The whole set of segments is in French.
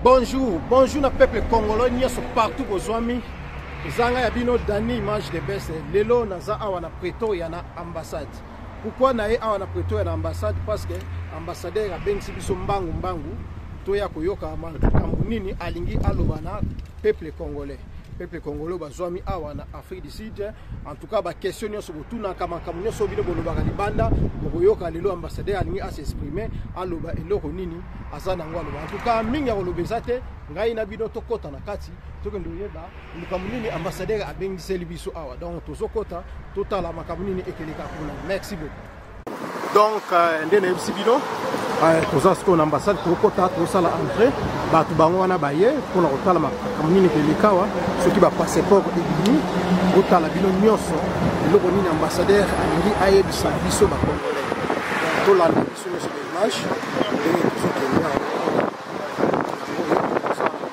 Bonjour, bonjour na peuple congolais nyonso partout bozwami. Zanga ya bino Dani Image de Best. Lelo naza awa na Pretoria na ambassade. Pourquoi na awa na Pretoria na ambassade? Parce que ambassadeur a bengisi biso mbangu toya koyoka makambo nini alingi aloba na peuple congolais. Peuple congolais bazwami awa na Afrique du Sud. En tout cas ba question nyonso botuna kama nyonso bino bolobaka libanda boyoka lelo ambassadeur alingi a s'exprimer aloba eloko nini azana ngwa aloba. En tout cas mingi ya kolobeza te ngai na bino tokota na kati tokendo yeba likambo nini ambassadeur abengiseli biso awa. Donc tozokota totala makambo nini ekeleka kuna. Merci beaucoup. Donc ndene yebisi bino toza siko na ambassade tokota tosala entrée batu bango wana baye mpona kotala makambo nini ekelekawa soki ba passeport ebimi otala bino nyonso eloko nini ambassadeur alingi ayebisa biso bakongolais tolanda biso nyonso baimage ndenge tozokende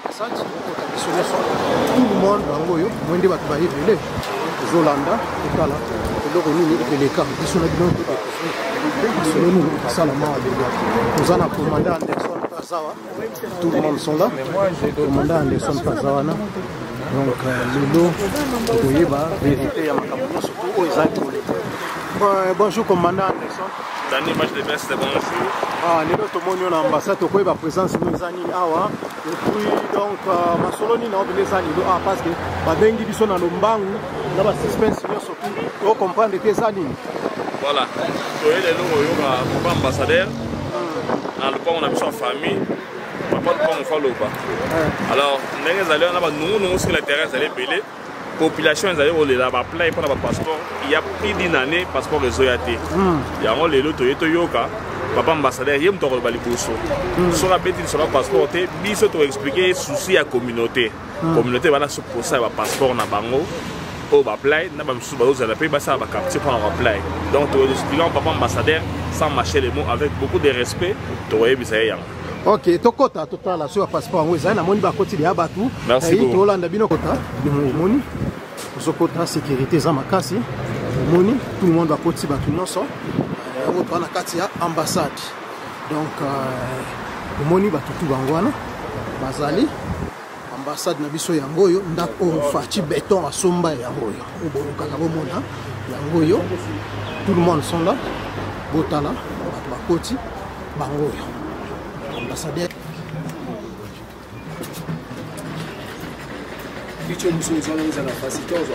ambassade tokota biso nyonso tout le monde bango oyo mwende bato bayebele tozolanda totala eloko nini ekeleka biso na bino selon Salama, nous avons commandé Anderson Pazawa. Tout le monde sont là. Commandant Anderson Pazawa. Donc, le lot, vérité à ma surtout aux actes. Bonjour, commandant Anderson. Dani Image de Best, bonjour. Ah, nous sommes en ambassade, nous avons présence de nos amis. Et puis, donc, ma soloni n'a pas les amis. Parce que, Babengi Bisson a l'ombangu, nous avons suspense, nous comprenons que les amis. Voilà, papa ambassadeur, on a mis en famille, papa on fait l'eau. Alors, nous sur le terrain, population est allée au là-bas, plein pour passeport. Il y a plus d'une année, passeport réseau a été. Il y a un lélo Toyoka, papa ambassadeur, il y a un tour de Baliboso. Sur la petite sur le passeport, il faut expliquer souci à la communauté. La communauté va se poser un passeport na bango. Au apply, n'a pas besoin de payer, ça va capter pour un apply. Donc, tu expliques papa ambassadeur sans mâcher les mots avec beaucoup de respect. Tu vois, bien. Ok, to kota total sur passeport ngo ezana moni ba koti ya batu. Merci beaucoup. To landa bino kota, moni. Zo kota sécurité za makasi. Moni, tout le monde va koti batu nyonso. On to na kati ya ambassade. Donc moni batu tu bangwana bazali ambassade na biso yangoyo ndako fachi béton asomba yangoyo oboluka na bomona yangoyo tout le monde sont là botala batu bakoti bangoyo ambassadeur bicho muso zona za na facilité aux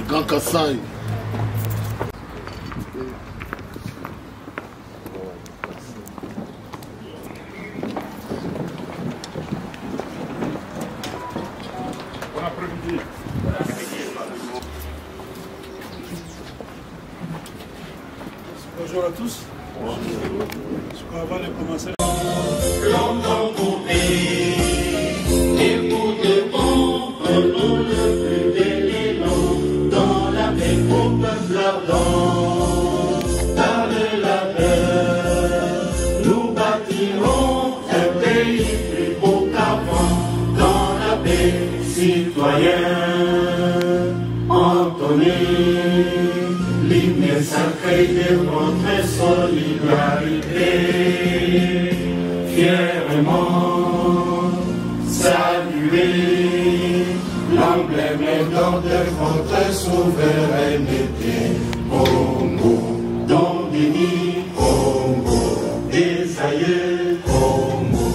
Grand Kassai. Bon après-midi. Bonjour à tous. Avant de commencer. Nous bâtirons un pays plus beau qu'avant dans la paix citoyenne. Anthony, l'hymne sacré de notre solidarité. Fièrement saluer l'emblème d'or de votre souveraineté. Congo, don béni, Congo, des aïeux, Congo,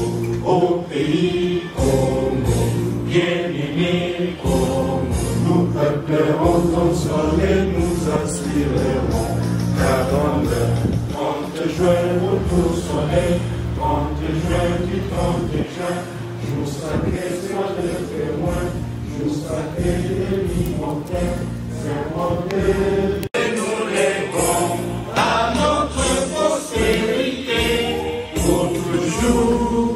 au pays, Congo, bien-aimé, Congo. Nous préparons ton soleil, nous aspirerons, car dans le 30 juin, retour soleil, 30 juin du 30 juin, jour sacré, sois le témoin, jour sacré de l'immortel, c'est mon Dieu. Nous lèvons à notre postérité pour toujours.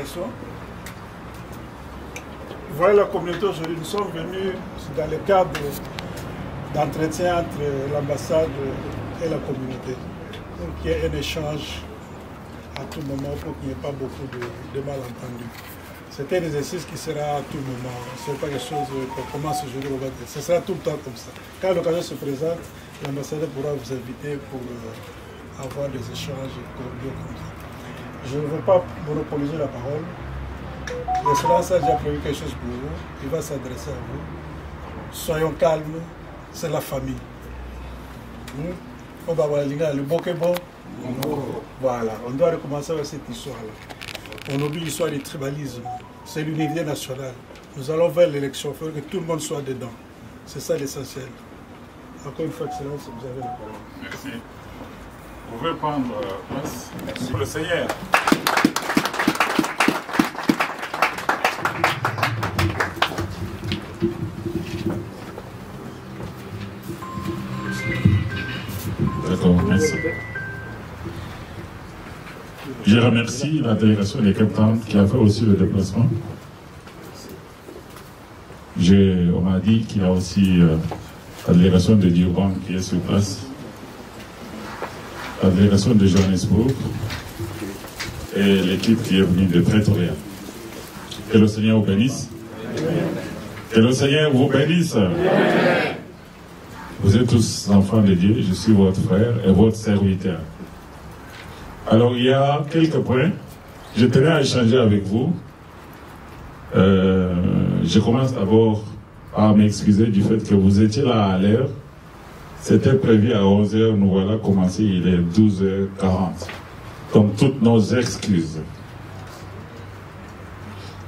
communication. Vous voyez la communauté aujourd'hui, nous sommes venus dans le cadre d'entretien entre l'ambassade et la communauté. Donc il y a un échange à tout moment pour qu'il n'y ait pas beaucoup de malentendus. C'est un exercice qui sera à tout moment. Ce n'est pas quelque chose qu'on commence aujourd'hui, on va dire. Ce sera tout le temps comme ça. Quand l'occasion se présente, l'ambassadeur pourra vous inviter pour avoir des échanges cordiaux comme ça. Je ne veux pas monopoliser la parole. L'excellence a déjà prévu quelque chose pour vous. Il va s'adresser à vous. Soyons calmes, c'est la famille. On va voir le Bokebo. Voilà, on doit recommencer avec cette histoire-là. On oublie l'histoire du tribalisme. C'est l'unité nationale. Nous allons vers l'élection, il faut que tout le monde soit dedans. C'est ça l'essentiel. Encore une fois, Excellence, vous avez la parole. Merci. Vous pouvez prendre place. Merci pour le Seigneur. D'accord, merci. Je remercie la délégation des Cape Town qui a fait aussi le déplacement. On m'a dit qu'il y a aussi la délégation de Durban qui est sur place, la délégation de Johannesburg et l'équipe qui est venue de Pretoria. Que le Seigneur vous bénisse. Que le Seigneur vous bénisse. Vous êtes tous enfants de Dieu, je suis votre frère et votre serviteur. Alors il y a quelques points, je tenais à échanger avec vous. Je commence d'abord à m'excuser du fait que vous étiez là à l'heure. C'était prévu à 11h, nous voilà commencé, il est 12h40. Donc toutes nos excuses.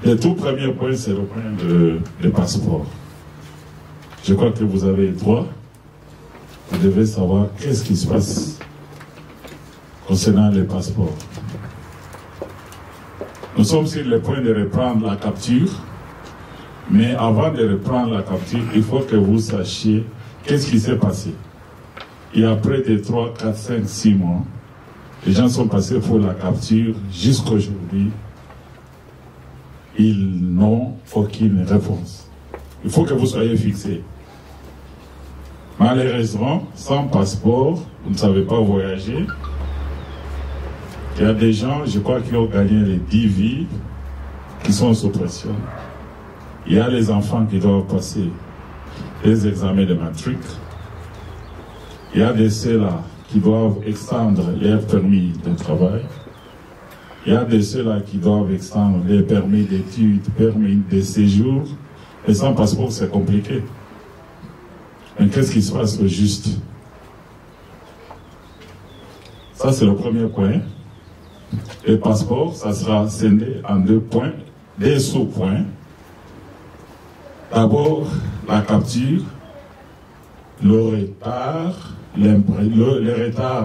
Le tout premier point, c'est le point de passeport. Je crois que vous avez le droit. Vous devez savoir qu'est-ce qui se passe concernant les passeports. Nous sommes sur le point de reprendre la capture, mais avant de reprendre la capture, il faut que vous sachiez qu'est-ce qui s'est passé. Il y a près de 3, 4, 5, 6 mois, les gens sont passés pour la capture jusqu'à aujourd'hui. Ils n'ont aucune réponse. Il faut que vous soyez fixés. Malheureusement, sans passeport, vous ne savez pas voyager. Il y a des gens, je crois, qui ont gagné les 10 vies, qui sont sous pression. Il y a les enfants qui doivent passer les examens de matric. Il y a des ceux-là qui doivent extendre leur permis de travail. Il y a des ceux-là qui doivent extendre les permis d'études, permis de séjour. Et sans passeport, c'est compliqué. Mais qu'est-ce qui se passe au juste? Ça, c'est le premier point. Le passeport, ça sera scindé en 2 points, des sous-points. D'abord, la capture, le retard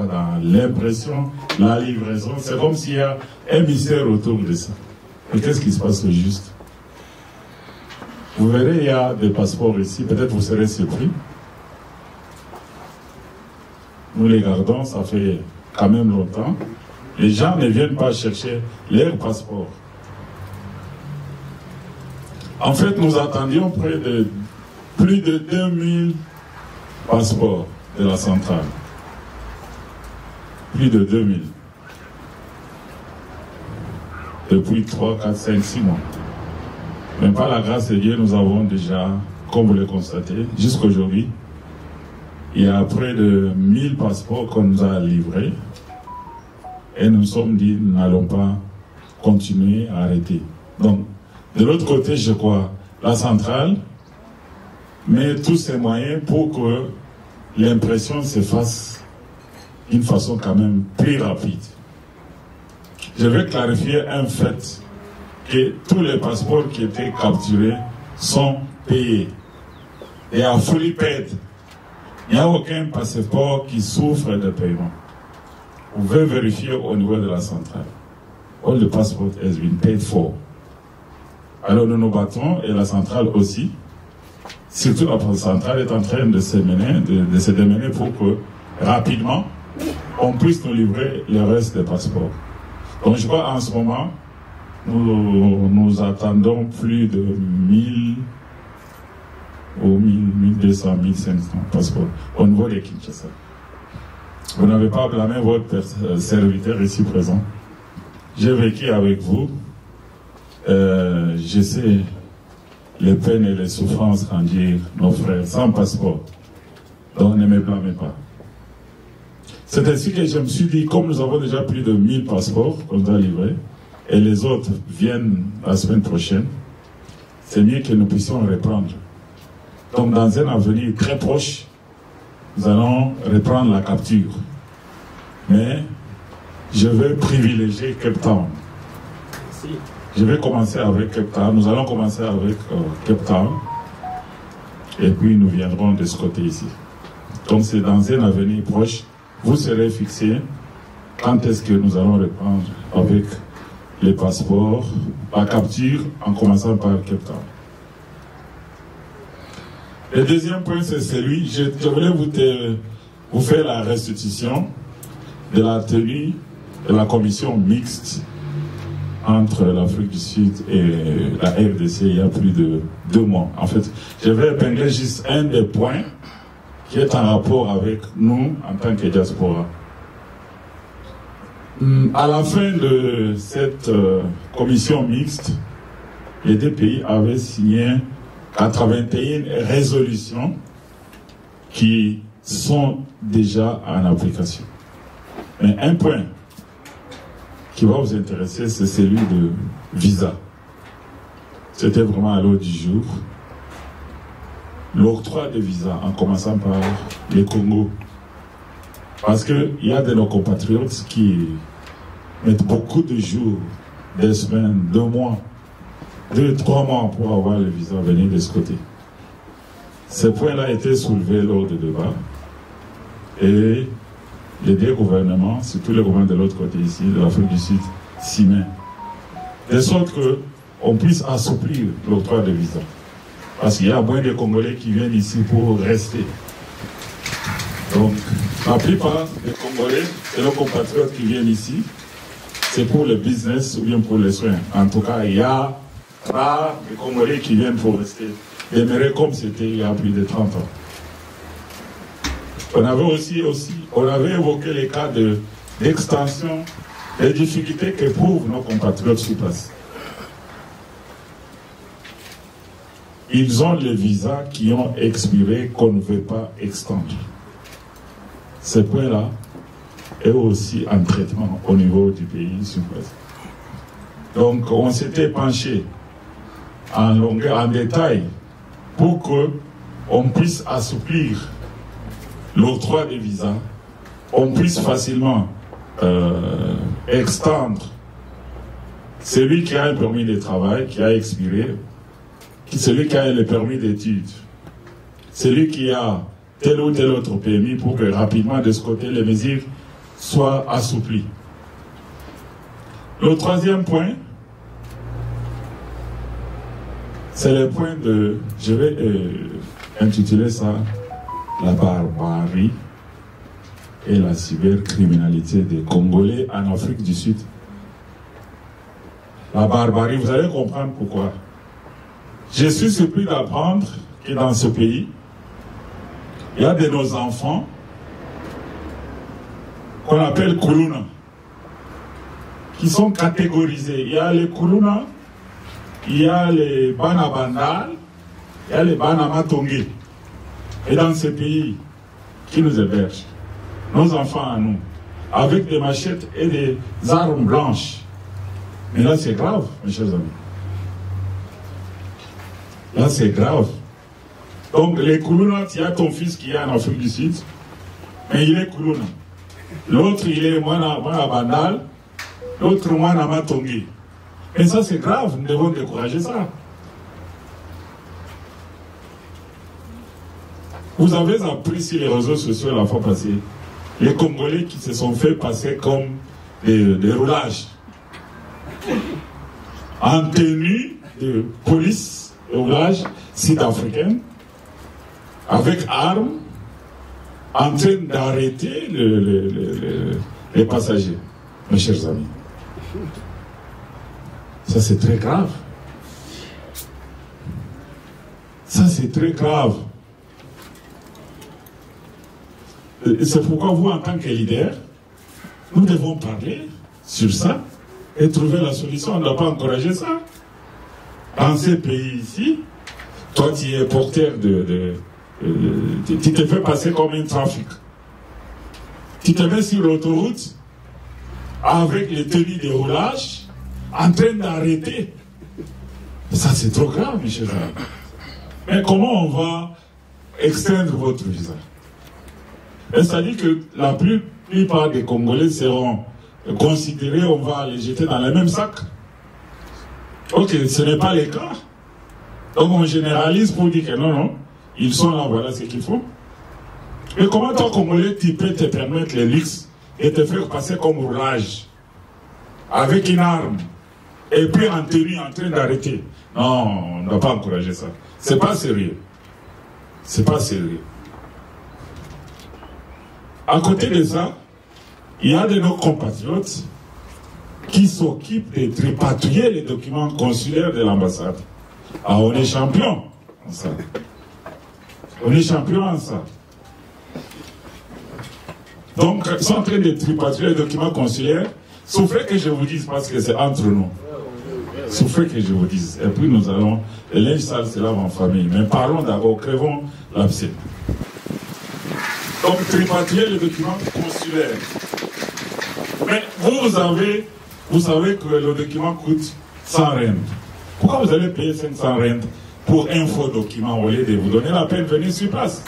dans l'impression, la livraison. C'est comme s'il y a un mystère autour de ça. Et qu'est-ce qui se passe au juste? Vous verrez, il y a des passeports ici, peut-être vous serez surpris. Nous les gardons, ça fait quand même longtemps. Les gens ne viennent pas chercher leur passeport. En fait, nous attendions plus de 2000 passeports de la centrale. Plus de 2000. Depuis 3, 4, 5, 6 mois. Mais par la grâce de Dieu, nous avons déjà, comme vous le constatez, jusqu'aujourd'hui, il y a près de 1000 passeports qu'on nous a livrés. Et nous nous sommes dit, nous n'allons pas continuer à arrêter. Donc, de l'autre côté, je crois, la centrale met tous ses moyens pour que l'impression se fasse d'une façon quand même plus rapide. Je vais clarifier un fait, que tous les passeports qui étaient capturés sont payés. Et à fully paid. Il n'y a aucun passeport qui souffre de paiement. Vous pouvez vérifier au niveau de la centrale. All the passport has been paid for. Alors nous nous battons, et la centrale aussi, surtout la centrale est en train de se démener pour que rapidement on puisse nous livrer le reste des passeports. Donc je crois en ce moment, nous attendons plus de 1000 ou 1200, 1500 passeports au niveau de Kinshasa. Vous n'avez pas blâmé votre serviteur ici présent. J'ai vécu avec vous. Je sais les peines et les souffrances qu'endirent nos frères sans passeport. Donc ne me blâmez pas. C'est ainsi que je me suis dit, comme nous avons déjà plus de 1000 passeports qu'on doit livrer, et les autres viennent la semaine prochaine, c'est mieux que nous puissions reprendre. Donc dans un avenir très proche, nous allons reprendre la capture. Mais je vais privilégier Cape Town. Merci. Je vais commencer avec Cape Town. Nous allons commencer avec Cape Town. Et puis nous viendrons de ce côté ici. Donc c'est dans un avenir proche. Vous serez fixés quand est-ce que nous allons reprendre avec les passeports, la capture, en commençant par Cape Town. Le deuxième point, c'est celui, je voulais vous faire la restitution de la tenue de la commission mixte entre l'Afrique du Sud et la RDC il y a plus de 2 mois. En fait, je vais épingler juste un des points qui est en rapport avec nous en tant que diaspora. À la fin de cette commission mixte, les 2 pays avaient signé 81 résolutions qui sont déjà en application. Mais un point qui va vous intéresser, c'est celui de visa. C'était vraiment à l'ordre du jour. L'octroi de visa, en commençant par les Congo. Parce qu'il y a de nos compatriotes qui mettent beaucoup de jours, des semaines, 2 mois, 2-3 mois pour avoir le visa venir de ce côté. Ce point-là a été soulevé lors du débat. Et les 2 gouvernements, surtout le gouvernement de l'autre côté ici, de l'Afrique du Sud, s'y met. De sorte qu'on puisse assouplir l'octroi de visa. Parce qu'il y a moins de Congolais qui viennent ici pour rester. Donc, la plupart des Congolais et nos compatriotes qui viennent ici, c'est pour le business ou bien pour les soins. En tout cas, il y a pas de Congolais qui viennent pour rester. Demeurer comme c'était il y a plus de 30 ans. On avait évoqué les cas d'extension, des difficultés qu'éprouvent nos compatriotes sur place. Ils ont les visas qui ont expiré qu'on ne veut pas extendre. Ce point-là est aussi en traitement au niveau du pays sur place. Donc on s'était penché en longueur, en détail, pour qu'on puisse assouplir l'octroi des visas, on puisse facilement extendre celui qui a un permis de travail qui a expiré, celui qui a le permis d'études, celui qui a tel ou tel autre permis, pour que rapidement de ce côté les mesures soient assouplies. Le troisième point, c'est le point de, je vais intituler ça la barbarie et la cybercriminalité des Congolais en Afrique du Sud. La barbarie, vous allez comprendre pourquoi. Je suis surpris d'apprendre que dans ce pays, il y a de nos enfants qu'on appelle Kuluna, qui sont catégorisés. Il y a les Kuluna, il y a les Bana Bandal, il y a les Bana Matongé. Et dans ce pays qui nous héberge, nos enfants à nous, avec des machettes et des armes blanches. Mais là, c'est grave, mes chers amis. Là, c'est grave. Donc, les Kuluna, il y a ton fils qui est en Afrique du Sud, mais il est Kuluna. L'autre, il est Mwana Bandal, l'autre, Mwana Matongé. Et ça, c'est grave, nous devons décourager ça. Vous avez appris sur les réseaux sociaux la fois passée, les Congolais qui se sont fait passer comme des roulages en tenue de police de roulage sud-africaine, avec armes, en train d'arrêter les passagers, mes chers amis. Ça, c'est très grave. Ça, c'est très grave. C'est pourquoi vous, en tant que leader, nous devons parler sur ça et trouver la solution. On ne doit pas encourager ça. Dans ces pays ici, toi, tu es porteur tu te fais passer comme un trafic. Tu te mets sur l'autoroute avec les tenues de roulage en train d'arrêter. Ça, c'est trop grave, mes chers amis. Mais comment on va extendre votre visa? C'est-à-dire que la plupart des Congolais seront considérés, on va les jeter dans le même sac. Ok, ce n'est pas le cas. Donc on généralise pour dire que non, ils sont là, voilà ce qu'il faut. Mais comment toi, Congolais, tu peux te permettre le luxe et te faire passer comme roulage avec une arme et puis en tenue en train d'arrêter? Non, on ne doit pas encourager ça. C'est pas sérieux. C'est pas sérieux. À côté de ça, il y a de nos compatriotes qui s'occupent de tripatouiller les documents consulaires de l'ambassade. Ah, on est champion en ça. On est champion en ça. Donc, ils sont en train de tripatouiller les documents consulaires. Souffrez que je vous dise, parce que c'est entre nous. Souffrez que je vous dise. Et puis nous allons, le linge sale se lave en famille. Mais parlons d'abord, crevons l'abcès. Donc, tripatouiller les documents consulaires. Mais vous savez que le document coûte 100 rentes. Pourquoi vous allez payer 500 rentes pour un faux document au lieu de vous donner la peine de venir sur place?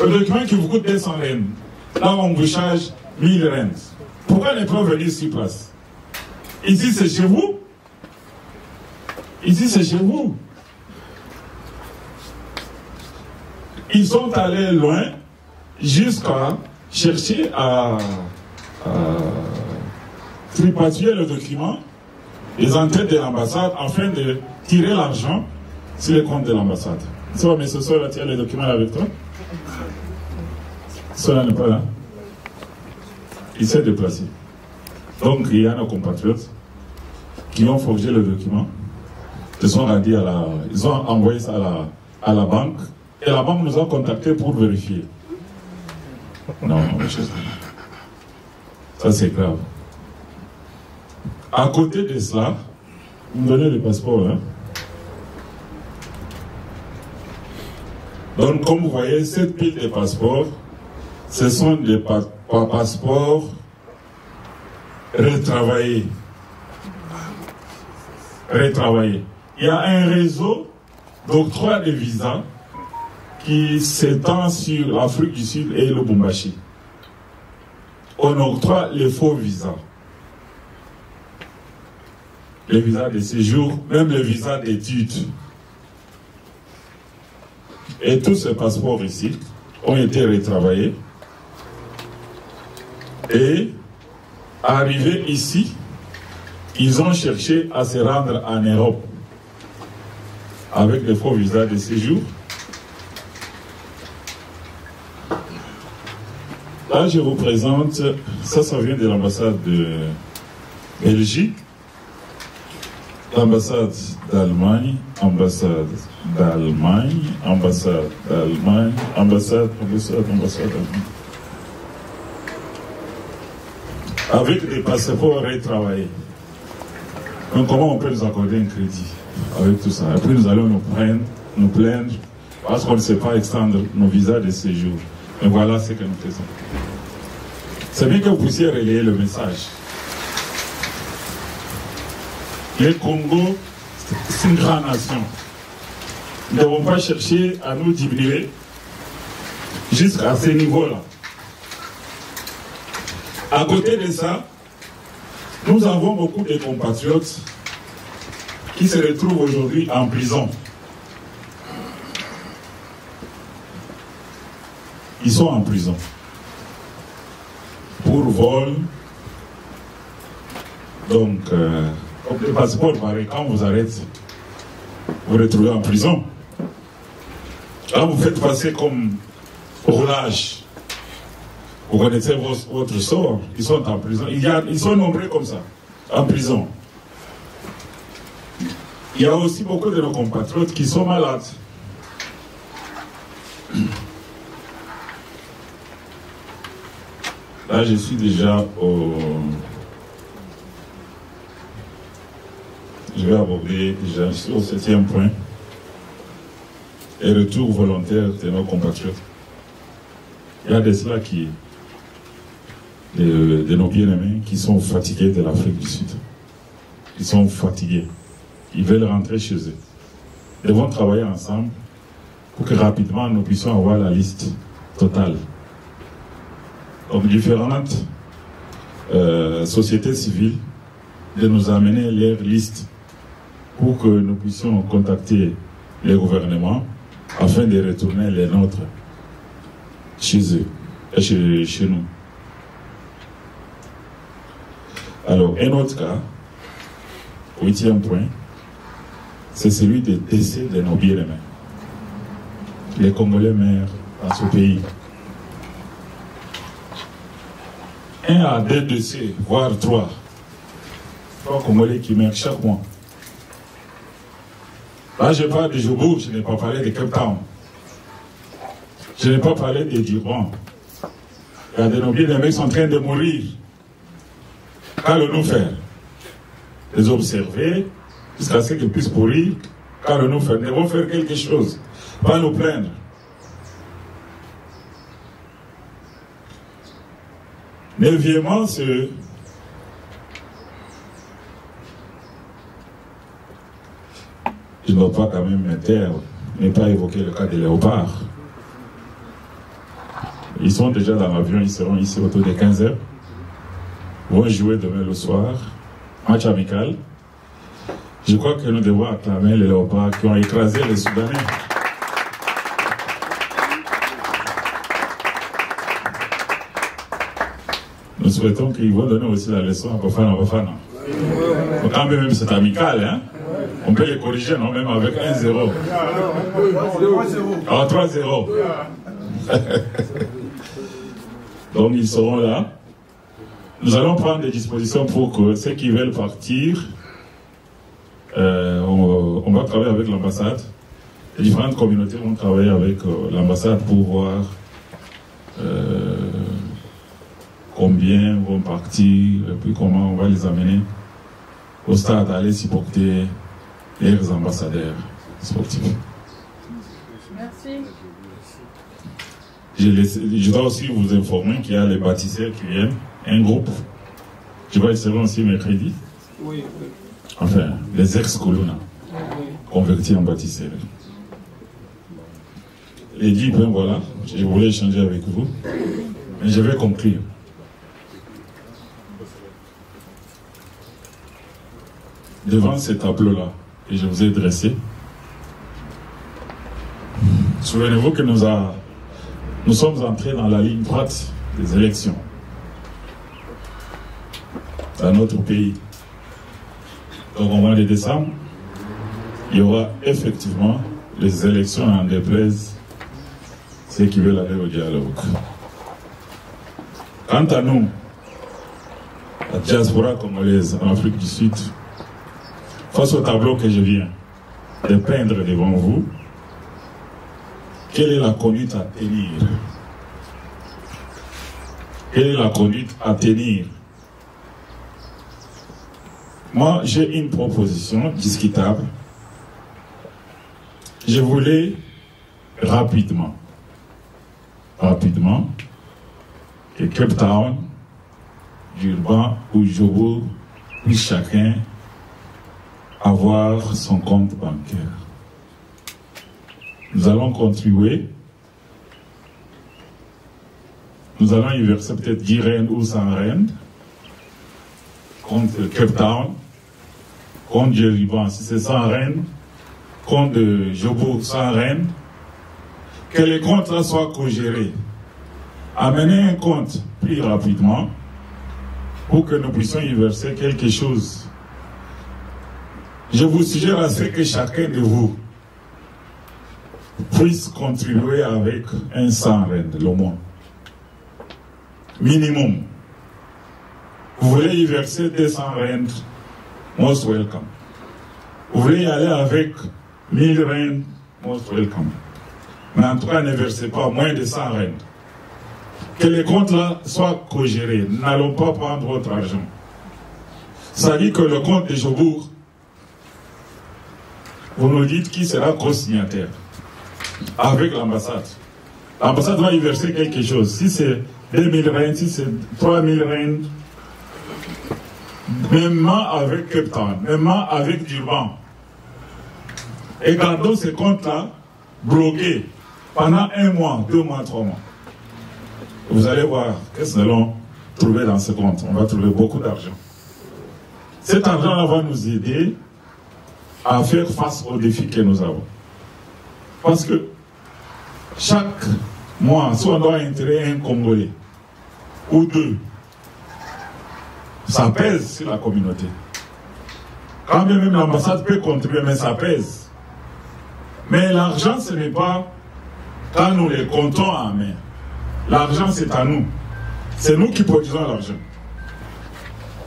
Le document qui vous coûte 200 rentes, là on vous charge 1000 rentes. Pourquoi ne pas venir sur place? Ici c'est chez vous. Ici c'est chez vous. Ils sont allés loin jusqu'à chercher à tripatouiller le document, les entêtes de l'ambassade, afin de tirer l'argent sur les comptes de l'ambassade. Tu vois, mais ce soir, tu as les documents là avec toi? Cela n'est pas là. Il s'est déplacé. Donc, il y a nos compatriotes qui ont forgé le document, ils sont rendus ils ont envoyé ça à la banque, et la banque nous a contactés pour vérifier. Non, ça c'est grave. À côté de cela, vous me donnez le passeport, hein? Donc, comme vous voyez, cette pile de passeports, ce sont des passeports retravaillés. Il y a un réseau d'octroi de visas qui s'étend sur l'Afrique du Sud et le Lubumbashi. On octroie les faux visas. Les visas de séjour, même les visas d'études. Et tous ces passeports ici ont été retravaillés. Et arrivés ici, ils ont cherché à se rendre en Europe avec des faux visas de séjour. Là, je vous présente, ça vient de l'ambassade de Belgique, l'ambassade d'Allemagne, ambassade d'Allemagne, ambassade d'Allemagne, ambassade d'Allemagne. Avec des passeports retravaillés. Donc comment on peut nous accorder un crédit avec tout ça? Après nous allons nous plaindre parce qu'on ne sait pas extendre nos visas de séjour. Mais voilà ce que nous faisons. C'est bien que vous puissiez relayer le message. Le Congo, c'est une grande nation. Nous ne devons pas chercher à nous diminuer jusqu'à ce niveau-là. À côté de ça, nous avons beaucoup de compatriotes qui se retrouvent aujourd'hui en prison. Ils sont en prison pour vol. Donc, comme le passeport, pareil, quand vous arrêtez, vous vous retrouvez en prison. Là, vous faites passer comme roulage. Vous connaissez votre sort, ils sont en prison. Ils sont nombreux comme ça, en prison. Il y a aussi beaucoup de nos compatriotes qui sont malades. Là, je suis déjà au... Je vais aborder déjà au 7e point. Et retour volontaire de nos compatriotes. Il y a de cela qui... de nos bien-aimés qui sont fatigués de l'Afrique du Sud. Ils sont fatigués. Ils veulent rentrer chez eux. Ils vont travailler ensemble pour que rapidement nous puissions avoir la liste totale. Donc différentes sociétés civiles de nous amener leur liste pour que nous puissions contacter les gouvernements afin de retourner les nôtres chez eux et chez nous. Alors, un autre cas, 8e point, c'est celui des décès de nos bien-aimés. Les Congolais meurent dans ce pays. 1 à 2 décès, voire 3. 3 Congolais qui meurent chaque mois. Là, je parle de Jobo, je n'ai pas parlé de Cape Town. Je n'ai pas parlé de Durban. Il y a de nos bien-aimés qui sont en train de mourir. Qu'allons-nous faire? Les observer jusqu'à ce qu'ils puissent pourrir. Qu'allons-nous faire? Nous devons faire quelque chose. Pas nous plaindre. Neuvièmement, c'est je ne dois pas quand même ne pas évoquer le cas des léopards. Ils sont déjà dans l'avion, ils seront ici autour de 15h. Ils vont jouer demain le soir, match amical. Je crois que nous devons acclamer les léopards qui ont écrasé les Soudanais. Nous souhaitons qu'ils vont donner aussi la leçon à Bafana Bafana. Quand même c'est amical, hein? On peut les corriger, non? Même avec 1-0. Ah, 3-0. Donc ils seront là. Nous allons prendre des dispositions pour que ceux qui veulent partir, on va travailler avec l'ambassade. Les différentes communautés vont travailler avec l'ambassade pour voir combien vont partir et puis comment on va les amener au stade à aller supporter leurs ambassadeurs sportifs. Merci. Je dois aussi vous informer qu'il y a les bâtisseurs qui viennent, un groupe. Je vois, ils seront aussi mercredi. Oui, oui. Enfin, les ex-colonna, convertis en bâtisseurs. Les 10 points, voilà, je voulais échanger avec vous, mais je vais conclure. Devant ce tableau-là que je vous ai dressé, souvenez-vous que nous sommes entrés dans la ligne droite des élections dans notre pays. Donc au mois de décembre, il y aura effectivement les élections en déplaise ceux qui veulent aller au dialogue. Quant à nous, la diaspora congolaise en Afrique du Sud, face au tableau que je viens de peindre devant vous, quelle est la conduite à tenir? Quelle est la conduite à tenir? Moi, j'ai une proposition discutable. Je voulais rapidement, que Cape Town, Durban ou Jobo puisse chacun avoir son compte bancaire. Nous allons contribuer. Nous allons y verser peut-être 10 rand ou 100 rand contre Cape Town, contre Durban, si c'est 100 rand, contre Jobo 100 rand. Que les comptes soient co-gérés. Amenez un compte plus rapidement pour que nous puissions y verser quelque chose. Je vous suggère à ce que chacun de vous puisse contribuer avec un 100 rand, le moins. Minimum. Vous voulez y verser 200 rand, most welcome. Vous voulez y aller avec 1000 rennes, most welcome. Mais en tout cas, ne versez pas moins de 100 rennes. Que les comptes là soient co-gérés. N'allons pas prendre votre argent. Ça dit que le compte de Jobourg, vous nous dites qui sera co-signataire avec l'ambassade. L'ambassade va y verser quelque chose. Si c'est 2000 rennes, si c'est 3000 rennes, même avec Cape Town, même avec Durban. Et gardons ces comptes-là bloqués pendant 1 mois, 2 mois, 3 mois. Vous allez voir qu'est-ce que nous allons trouver dans ce compte. On va trouver beaucoup d'argent. Cet argent-là va nous aider à faire face aux défis que nous avons. Parce que chaque mois, si on doit intégrer un Congolais ou 2, ça pèse sur la communauté. Quand bien même l'ambassade peut contribuer, mais ça pèse. Mais l'argent, ce n'est pas quand nous les comptons en main. L'argent, c'est à nous. C'est nous qui produisons l'argent.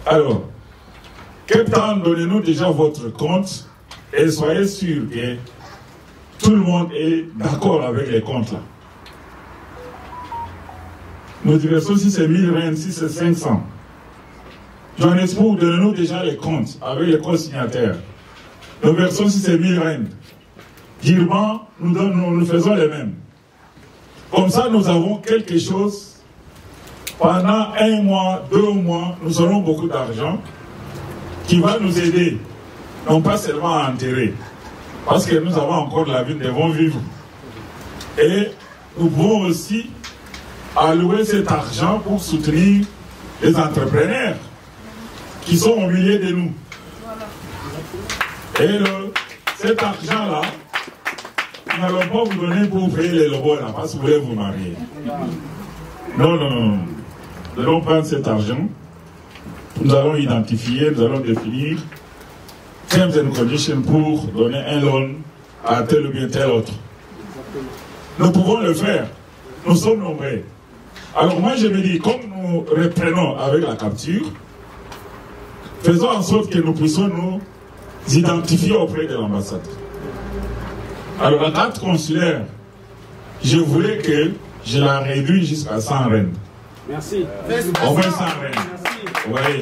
Alors, Cape Town, donnez-nous déjà votre compte et soyez sûr que tout le monde est d'accord avec les comptes là. Nous diversons si c'est 1000 rennes, si c'est 500. Johannesburg, donnez-nous déjà les comptes avec les co-signataires. Nous versons si c'est 1000 rennes. Durban, nous faisons les mêmes. Comme ça, nous avons quelque chose. Pendant 1 mois, 2 mois, nous aurons beaucoup d'argent qui va nous aider, non pas seulement à enterrer, parce que nous avons encore la vie, nous devons vivre. Et nous pouvons aussi allouer cet argent pour soutenir les entrepreneurs qui sont au milieu de nous. Et cet argent-là, nous n'allons pas vous donner pour payer les lobos là, parce que vous voulez vous marier. Non, non, non. Nous allons prendre cet argent, nous allons identifier, nous allons définir terms and conditions pour donner un loan à tel ou bien tel autre. Nous pouvons le faire. Nous sommes nombreux. Alors moi je me dis, comme nous reprenons avec la capture, faisons en sorte que nous puissions nous identifier auprès de l'ambassade. Alors la carte consulaire, je voulais que je la réduise jusqu'à 100 rennes. Merci. Au moins 100 rennes. Oui.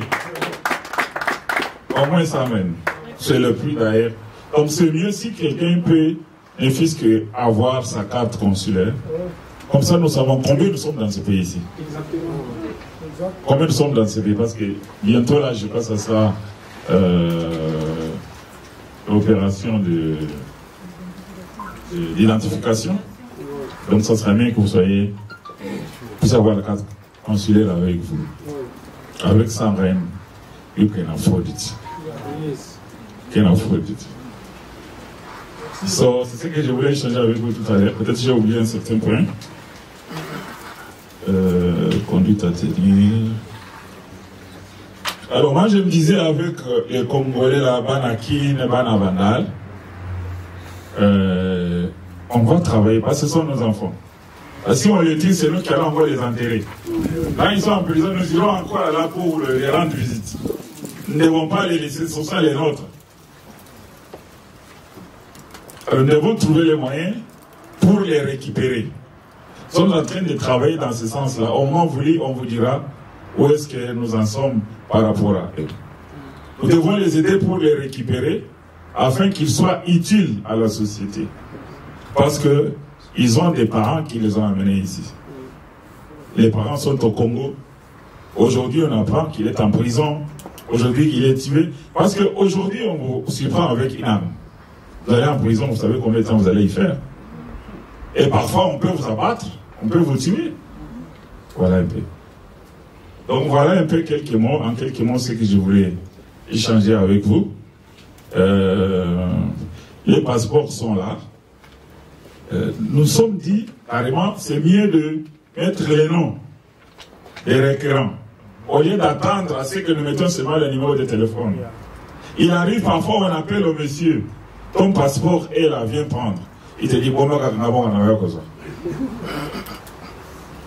Au moins 100 rennes. C'est le prix d'ailleurs. Donc c'est mieux si quelqu'un peut, un fils, que avoir sa carte consulaire. Comme ça nous savons combien nous sommes dans ce pays ici. Exactement. Combien nous sommes dans ce pays, parce que bientôt là je crois que ça sera l'opération d'identification. Donc ça serait bien que vous puissiez avoir la carte consulaire avec vous. Avec 100 rennes, you can afford it. Can afford it. So, c'est ce que je voulais échanger avec vous tout à l'heure. Peut-être que j'ai oublié un certain point. Conduite à tenir. Alors moi je me disais avec les Congolais, la Banakin, la Banabandal, on va travailler parce que ce sont nos enfants. Si on les tire, c'est nous qui allons encore les enterrer. Là, ils sont en prison, nous irons encore là pour les rendre visite. Nous ne devons pas les laisser, ce sont les nôtres. Nous devons trouver les moyens pour les récupérer. Nous sommes en train de travailler dans ce sens-là. Au moment voulu, on vous dira où est-ce que nous en sommes par rapport à eux. Nous devons les aider pour les récupérer afin qu'ils soient utiles à la société. Parce que ils ont des parents qui les ont amenés ici. Les parents sont au Congo. Aujourd'hui, on apprend qu'il est en prison. Aujourd'hui, qu'il est tué. Parce qu'aujourd'hui, on vous surprend avec une âme. Vous allez en prison, vous savez combien de temps vous allez y faire. Et parfois, on peut vous abattre, on peut vous tuer. Voilà un peu. Donc, voilà un peu quelques mots, en quelques mots, ce que je voulais échanger avec vous. Les passeports sont là. Nous sommes dit, carrément, c'est mieux de mettre les noms des requérants, au lieu d'attendre à ce que nous mettions seulement le numéro de téléphone. Il arrive parfois, on appelle au monsieur, ton passeport est là, viens prendre. Il te dit, bon, on a comme ça.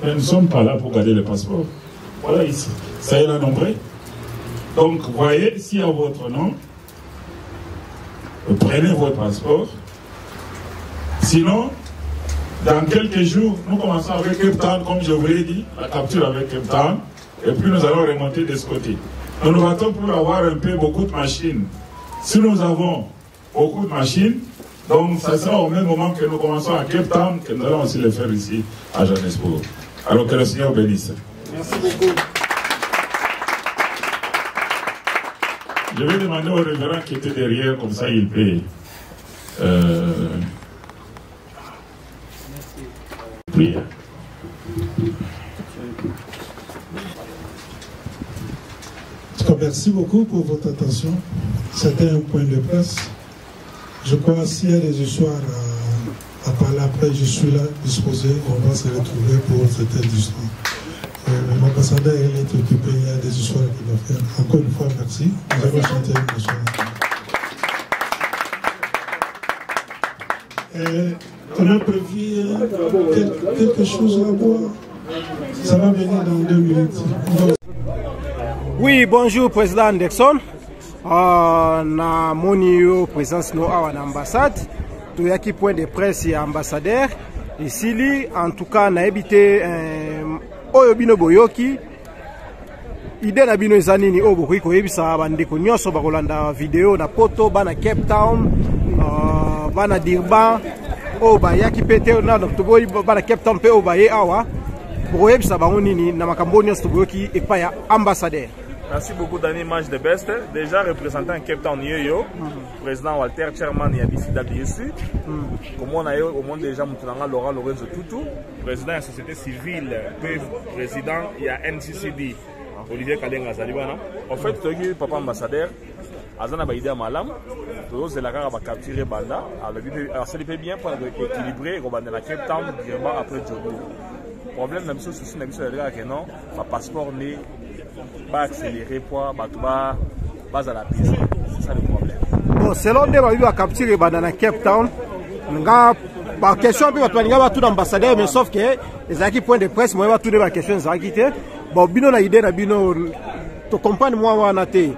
Mais nous ne sommes pas là pour garder le passeport. Voilà ici. Ça est là nombré. Donc, vous voyez, s'il y a votre nom, prenez votre passeport. Sinon, dans quelques jours, nous commençons avec Cape Town, comme je vous l'ai dit, la capture avec Cape Town, et puis nous allons remonter de ce côté. Nous nous battons pour avoir un peu beaucoup de machines. Si nous avons beaucoup de machines, donc ça sera au même moment que nous commençons à Cape Town, que nous allons aussi le faire ici à Johannesburg. Alors que le Seigneur bénisse. Merci beaucoup. Je vais demander au révérend qui était derrière, comme ça il peut prier. Merci beaucoup pour votre attention. C'était un point de presse. Je crois s'il y a des histoires à parler après, je suis là, disposé. On va se retrouver pour cette histoire. L'ambassadeur est occupé, il y a des histoires qu'il va faire. Encore une fois, merci. Nous allons chanter une chanson. On a prévu quelque chose à boire. Ça va venir dans 2 minutes. Oui, bonjour Président Anderson. Na moni présence no à l'ambassade. Tu as qui point de presse et ambassadeur. Ici, en tout cas, na habité Oyobino Boyoki. Idée na bino ezanini obokoki koyebisa bandeko nyonso bakolanda video na poto bana Cape Town, bana Durban, bayaki pete na toboyi bana Cape Town pe obaye awa. Bokoyebisa bango nini na makambo nyonso toboyoki epa ya ambassadeur. Merci beaucoup Dani Image de Best. Déjà représentant Cape Town Yoyo, président Walter Chairman Yabisida BSU. Comme on a eu au monde déjà Moutoulanga Laurent Lorenzo Tutu, président de la société civile, président il y a NCCD. Olivier Kalenga Zalibana. En fait, papa ambassadeur, Azana Baïda Malam, tous les gars va capturer Banda. Alors, ça fait bien pour équilibrer, on va dans la Cape Town, après Djogo. Le problème, même si c'est que non, le passeport n'est pas accéléré pour bas à la piste. C'est ça le problème. Bon, selon les gens qui va capturer Banda dans la Cape Town, par question, on va tout l'ambassadeur, mais sauf que les équipes point de presse, moi, on va tout les questions, les équipes. Bon, bino na idée na bino to comprendre moi wana te.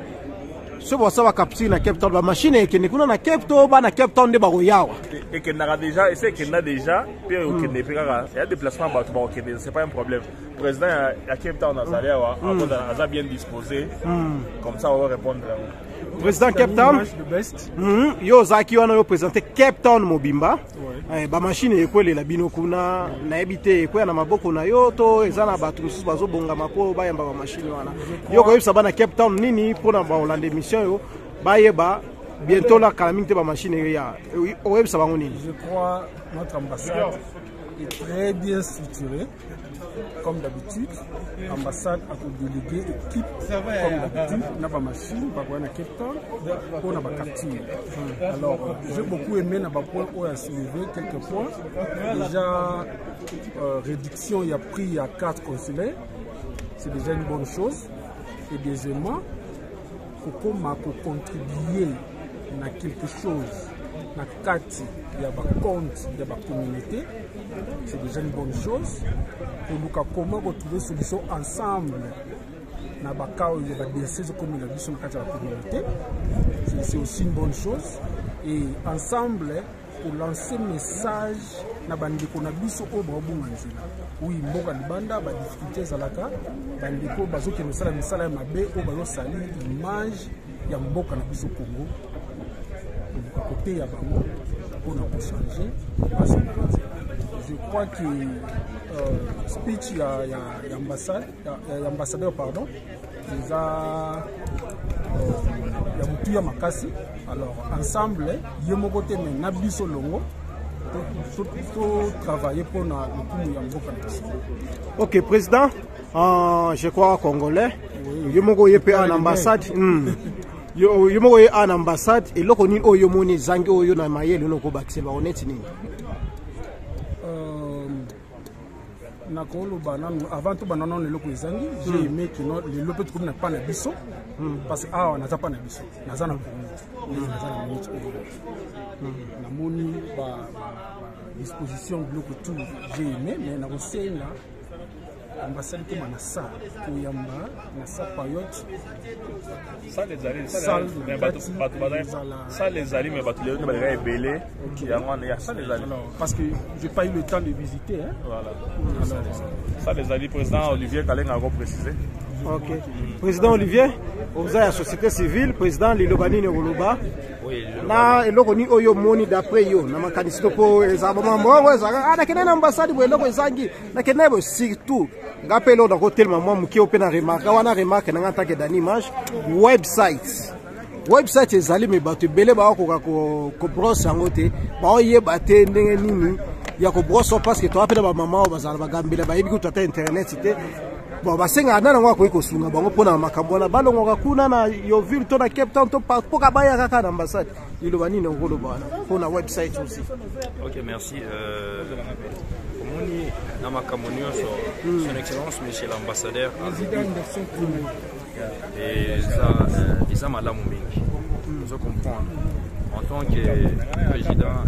Ce que ça va capturer na Cape Town la machine et que ne kuna na Cape Town ba na Cape Town de baroyawa. Et que n'a déjà et c'est qu'il n'a déjà puis que ne pega il y a des déplacements ba to ba c'est pas un problème. Le président à Cape Town a Zaliawa a bien disposé. Comme ça on va répondre. Président Cape Town yo zaki wana yo présenter Cape Town mobimba. Ba machine ekwele la bino kuna na ebite ekwe na maboko na yo to ezana batu mususu bazobonga mako bayamba ba machine wana yo ko yebisa bana Cape Town nini pona ba Hollande mission yo bayeba bientôt la calamité ba machine ya o yebisa bango nini. Je crois notre ambassade est très bien structurée comme d'habitude. L'ambassade a délégué équipe comme d'habitude na ba machine ba na Cape Town pour na ba capture. Alors j'ai beaucoup aimé na ba point où a soulevé quelques points. Déjà réduction il y a prix à 4 consulaires. C'est déjà une bonne chose. Et deuxièmement, pour contribuer à quelque chose na carte il y a un compte de la communauté, c'est déjà une bonne chose. Pour nous, comment retrouver une solution ensemble dans le cas où il y a des communautés de la communauté, c'est aussi une bonne chose. Et ensemble, pour lancer un message na bandeko na biso o babunga nzela. Oui, mboka libanda ba difficultés zalaka, bandeko bazoke misala mabe o bazo sali image ya mboka na biso Congo. Côté ya bango pour changer. Je crois que speech ya ambassadeur pardon, ya mutuya makasi. Alors ensemble, yemo côté mais na biso longo faut travailler pour na lukumu ya mboka. OK, président, je crois congolais. Yemo go yepe en ambassade. Yo mo en ambassade et loko ni oyo moni zangi oyo na mayele no ko bakse ba honnête ni. Na kolo banana avant tout banana le loko zangi, j'ai aimé que non le lopet ko na pas na biso parce que on n'a pas na biso. Na zana na moni ba disposition de loko tout j'ai aimé mais na ko senga ambassade comme na ça pour yamba na ça période ça les alliés ça les alliés mais bateau les balais belé il y a ça les alliés parce que j'ai pas eu le temps de visiter hein. Voilà ça les alliés président Olivier Kaleng a précisé. OK président Olivier vous avez la société civile président Lilobani Ngoloba oui na eloko ni oyo moni d'après yo na makanisi po ezaba mambo ezaka na kenena ambassade bo eloko ezangi na kenebo surtout ngapelo na hotel maman muki opena remarque wana remarque na ngata ke d'image website ezali me bato belé ba ko brosse yango te ba oyeba te ndenge nini ya ko brosse parce que to apela ba maman bazala bagambela ba yebi ko tata internet te bon basenga nana ngwa ko sunga bango pona makambo na balongo kuna na yo ville to na Cape Town to poka baya kaka na ambassade Lilobani ngolo bana pona website aussi. OK merci omoni na makambo nyonso son excellence monsieur l'ambassadeur et ça malamu mingi vous comprendre en tant que président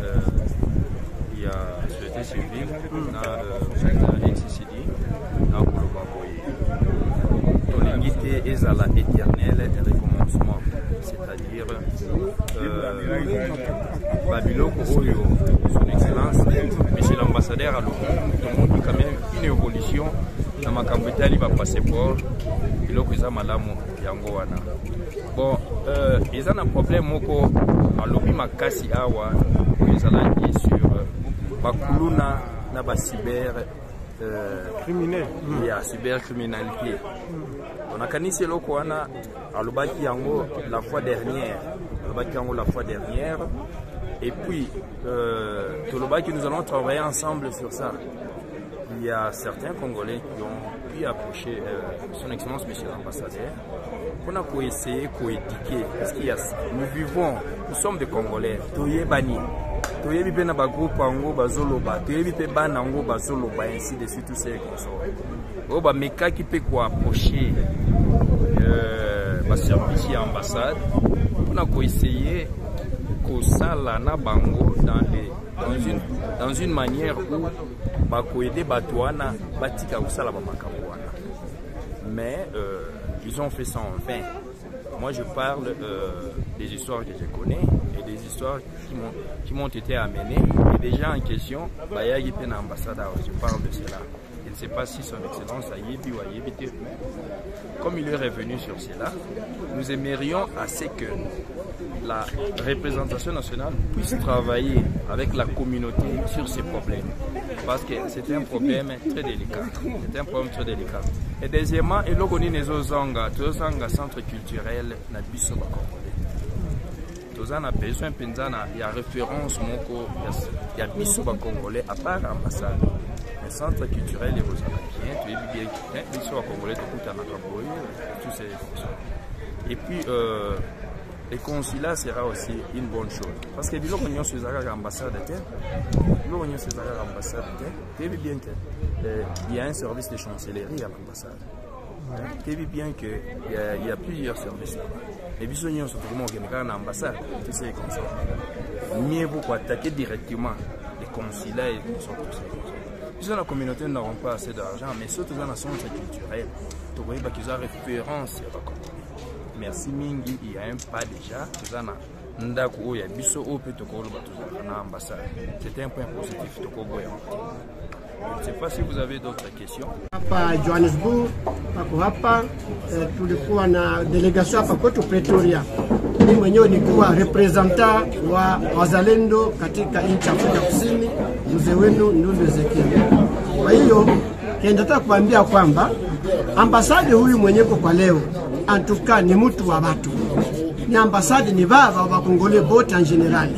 il y a société civile na NCCD na Koloba tolingité ezala éternel recommencement c'est-à-dire babiloko oyo son excellence monsieur l'ambassadeur a tomoni quand même une évolution na makambo etali ba passeport biloko eza malamu yango wana bon eza na problème moko alobi makasi awa ezalaki sur bakuluna na ba cyber criminel ya cybercriminalité on a kanisi eloko wana alobaki yango la fois dernière et puis tolobaki nous allons travailler ensemble sur ça. Il y a certains Congolais qui ont pu approcher son excellence monsieur l'ambassadeur pour essayer d'éduquer parce qu'il y a nous sommes des Congolais toyebani toyebi pe na ba groupe ango bazoloba toyebi pe bana ango bazoloba ainsi de suite tous ces consorts o ba meka qui peut quoi approcher ba service ambassade pour essayer que ça là na bango dans une manière où ba ko aider batouana batika usala ba makambo wana mais ils ont fait ça en vain. Moi je parle des histoires que je connais et des histoires qui m'ont été amenées et déjà en question bayagi pe na ambassade je parle de cela. Je ne sais pas si son excellence a yébi ou a yébité. Comme il est revenu sur cela, nous aimerions assez que la représentation nationale puisse travailler avec la communauté sur ces problèmes. Parce que c'est un problème très délicat. C'est un problème très délicat. Et deuxièmement, il y a un centre culturel na biso ba Congolais. Nous avons besoin il y a référence il y a biso ba Congolais à part l'ambassade. Le centre culturel est bien, tu es bien, biso ba Congolais tous ces fonctions. Et puis le consulat sera aussi une bonne chose. Parce que bilo konyo se zaka ambassade tu es bien que il y a un service de chancellerie à l'ambassade. Tu sais bien qu'il y a plusieurs services là-bas. Et puis, nous sommes dans l'ambassade, tu sais comme ça. Mieux beaucoup attaquer directement les consulats et tout ça. Puis, dans la communauté, nous n'avons pas assez d'argent, mais surtout dans la centre culturelle, tu vois qu'ils ont référence. Merci Mingi, il y a un pas déjà. C'est un point positif. Je ne sais pas si vous avez d'autres questions. Hapa Johannesburg, hapa tulikuwa na delegation hapa kwetu Pretoria. Mimi mwenyewe nilikuwa representa wa wazalendo katika nchi ya Afrika Kusini, mzee wenu Ndundu Ezekiel. Kwa hiyo nataka kuambia kwamba ambasadi huyu mwenyewe kwa leo antuka ni mtu wa watu. Ni ambasadi ni baba wa Kongole bote en general.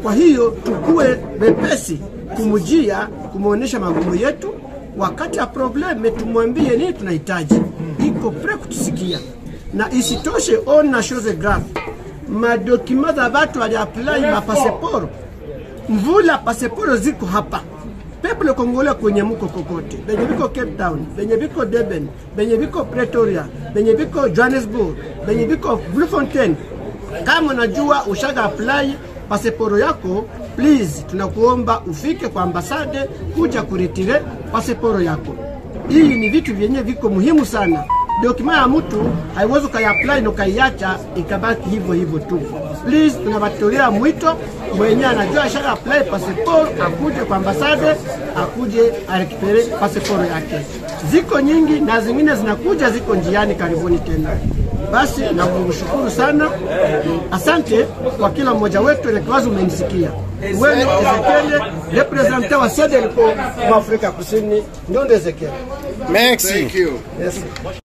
Kwa hiyo tukue wepesi kumujia kumuonesha magumu yetu, wakati ya probleme tumwambie nini tunahitaji. Iko pre kutusikia. Na isitoshe ona chose grave. Madokima za watu wali apply ma passport. Mvula passport ziko hapa. People Congolais kwenye mko kokote. Benye biko Cape Town, benye biko Durban, benye biko Pretoria, benye biko Johannesburg, benye biko Bloemfontein. Kama unajua ushaga apply passport yako, please tunakuomba ufike kwa ambasade kuja kuretire passport yako. Hii ni vitu vyenye viko muhimu sana. Dokima ya mtu haiwezi ukaiapply na ukaiacha ikabaki hivyo hivyo tu. Please, tunabatolea mwito mwenye anajua shaka apply passport akuje kwa ambasade, akuje arekipere passport yake. Ziko nyingi na zingine zinakuja, ziko njiani, karibuni tena. Basi na kushukuru sana. Asante kwa kila mmoja wetu rekwazo umenisikia. Wewe Ezekiel, representant wa SEDELCO kwa Afrika Kusini, ndio Ezekiel. Merci. Yes.